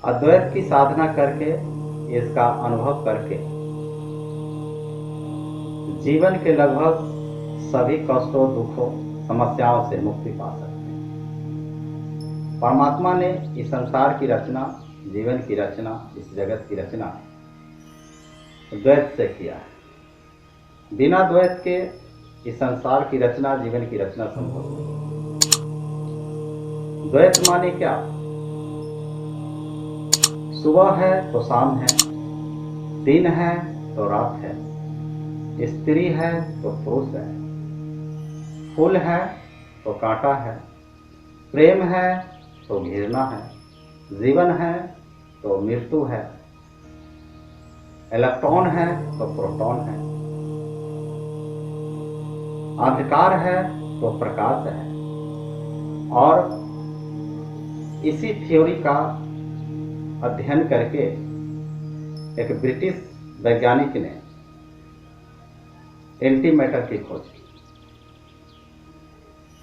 अद्वैत की साधना करके, इसका अनुभव करके जीवन के लगभग सभी कष्टों, दुखों, समस्याओं से मुक्ति पा सकते हैं। परमात्मा ने इस संसार की रचना, जीवन की रचना, इस जगत की रचना द्वैत से किया है। बिना द्वैत के इस संसार की रचना, जीवन की रचना संभव नहीं। द्वैत माने क्या? सुबह है तो शाम है, दिन है तो रात है, स्त्री है तो पुरुष है, फूल है तो कांटा है, प्रेम है तो घृणा है, जीवन है तो मृत्यु है, इलेक्ट्रॉन है तो प्रोटॉन है, अंधकार है तो प्रकाश है। और इसी थ्योरी का अध्ययन करके एक ब्रिटिश वैज्ञानिक ने एंटी मैटर की खोज की।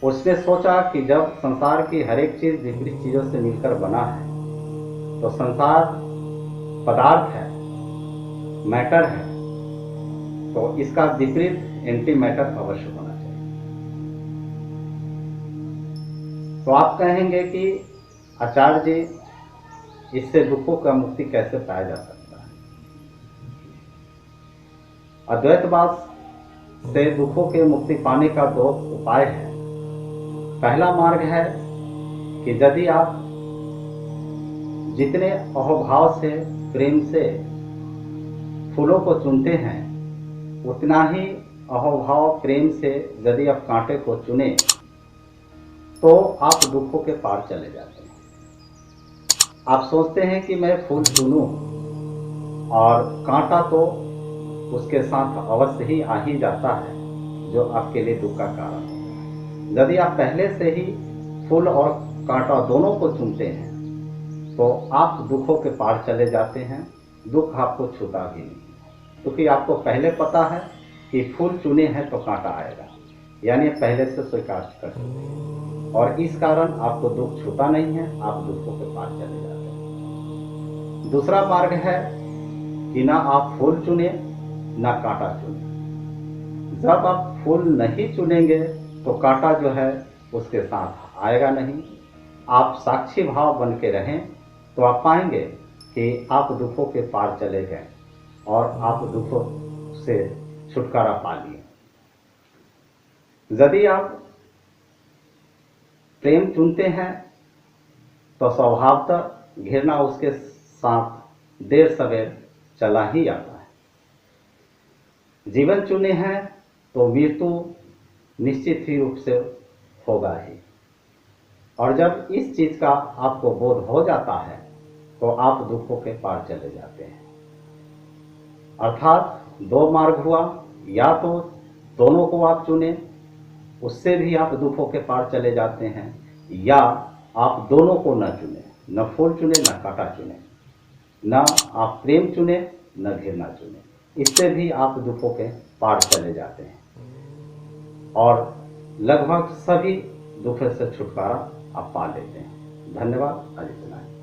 उसने सोचा कि जब संसार की हर एक चीज विपरीत चीजों से मिलकर बना है, तो संसार पदार्थ है, मैटर है, तो इसका विपरीत एंटी मैटर अवश्य होना चाहिए। तो आप कहेंगे कि आचार्य जी, इससे दुखों का मुक्ति कैसे पाया जा सकता है? अद्वैतवाद से दुखों के मुक्ति पाने का दो उपाय है। पहला मार्ग है कि यदि आप जितने अहोभाव से, प्रेम से फूलों को चुनते हैं, उतना ही अहोभाव, प्रेम से यदि आप कांटे को चुने, तो आप दुखों के पार चले जाते हैं। आप सोचते हैं कि मैं फूल चुनूं, और कांटा तो उसके साथ अवश्य ही आ ही जाता है, जो आपके लिए दुख का कारण है। यदि आप पहले से ही फूल और कांटा दोनों को चुनते हैं, तो आप दुखों के पार चले जाते हैं, दुख आपको छूता भी नहीं, क्योंकि आपको पहले पता है कि फूल चुने हैं तो कांटा आएगा, यानी पहले से स्वीकार कर चुके हैं, और इस कारण आपको दुख छूता नहीं है, आप दुखों के पार चले जाते हैं। दूसरा मार्ग है कि ना आप फूल चुने, ना कांटा चुने। जब आप फूल नहीं चुनेंगे तो कांटा जो है उसके साथ आएगा नहीं। आप साक्षी भाव बन के रहें, तो आप पाएंगे कि आप दुखों के पार चले गए और आप दुखों से छुटकारा पा लिए। यदि आप प्रेम चुनते हैं, तो स्वभावतः घृणा उसके साथ देर सवेर चला ही आता है। जीवन चुने हैं तो मृत्यु निश्चित ही रूप से होगा ही। और जब इस चीज का आपको बोध हो जाता है, तो आप दुखों के पार चले जाते हैं। अर्थात दो मार्ग हुआ, या तो दोनों को आप चुने, उससे भी आप दुखों के पार चले जाते हैं, या आप दोनों को न चुने, न फूल चुने, न कांटा चुने, न आप प्रेम चुने, न घृणा चुने, इससे भी आप दुखों के पार चले जाते हैं और लगभग सभी दुखों से छुटकारा आप पा लेते हैं। धन्यवाद। आज इतना है।